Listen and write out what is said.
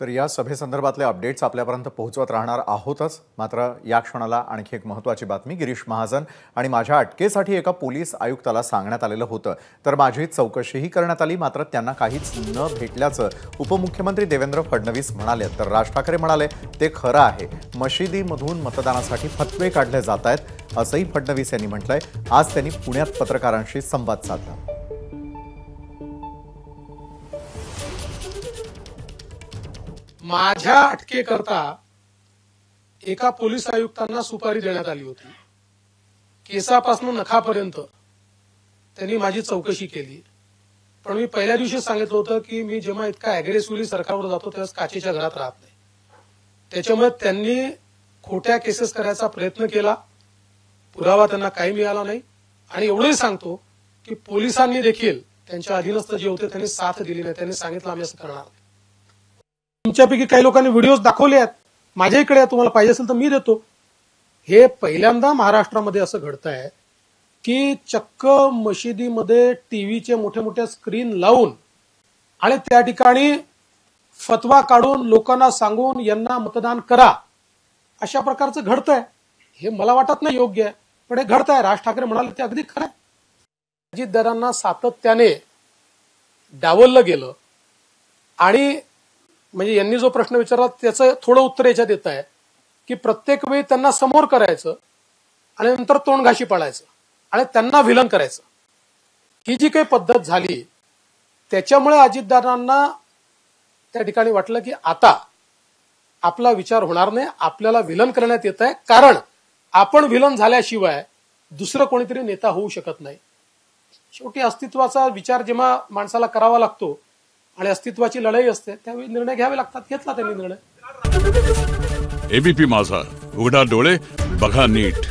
तर या सभेसंदर्भातले अपडेट्स आपल्यापर्यंत पोहोचवत राहणार आहोतच। मात्र या क्षणाला आणखी एक महत्त्वाची बातमी। गिरीश महाजन आणि माझ्या अटकेसाठी एका पोलीस आयुक्ताला सांगण्यात आलेलं होतं, तर माझी चौकशीही करण्यात आली, मात्र त्यांना काहीच न भेटल्याचं उपमुख्यमंत्री देवेंद्र फडणवीस म्हणाले। तर राज ठाकरे म्हणाले ते खरं आहे, मशिदीमधून मतदानासाठी फतवे काढले जात आहेत असंही फडणवीस यांनी म्हटलंय। आज त्यांनी पुण्यात पत्रकारांशी संवाद साधला। माझ्या अटकेकरता एका पोलीस आयुक्तांना सुपारी देण्यात आली होती। केसापासून नखापर्यंत त्यांनी माझी चौकशी केली, पण मी पहिल्या दिवशी सांगितलं होतं की मी जेव्हा इतका अग्रेसिव्हली सरकारवर जातो तेव्हा काचेच्या घरात राहत नाही। त्याच्यामुळे त्यांनी खोट्या केसेस करायचा प्रयत्न केला, पुरावा त्यांना काही मिळाला नाही। आणि एवढंही सांगतो की पोलिसांनी देखील त्यांच्या अधीनस्थ जे होते त्यांनी साथ दिली नाही। त्यांनी सांगितलं आम्ही असं करणार नाही। तुमच्यापैकी काही लोकांनी व्हिडिओज दाखवले आहेत, माझ्या इकडे आहे, तुम्हाला पाहिजे असेल तर मी देतो। हे पहिल्यांदा महाराष्ट्रामध्ये असं घडतंय की चक्क मशिदीमध्ये टीव्हीचे मोठे मोठे स्क्रीन लावून आणि त्या ठिकाणी फतवा काढून लोकांना सांगून यांना मतदान करा, अशा प्रकारचं घडतंय। हे मला वाटत नाही योग्य आहे, पण हे घडतंय। राज ठाकरे म्हणाले ते अगदी खरं आहे। अजितदादांना सातत्याने डावललं गेलं आणि म्हणजे यांनी जो प्रश्न विचारला त्याचं थोडं उत्तर याच्यात येत आहे की प्रत्येक वेळी त्यांना समोर करायचं आणि नंतर तोंड घाशी पाडायचं आणि त्यांना विलन करायचं। ही जी काही पद्धत झाली त्याच्यामुळे अजितदादांना त्या ठिकाणी वाटलं की आता आपला विचार होणार नाही, आपल्याला विलन करण्यात येत आहे, कारण आपण विलन झाल्याशिवाय दुसरं कोणीतरी नेता होऊ शकत नाही। शेवटी अस्तित्वाचा विचार जेव्हा माणसाला करावा लागतो आणि अस्तित्वाची लढाई असते त्यावेळी निर्णय घ्यावे लागतात। घेतला त्यांनी निर्णय। एबीपी माझा, उघडा डोळे बघा नीट।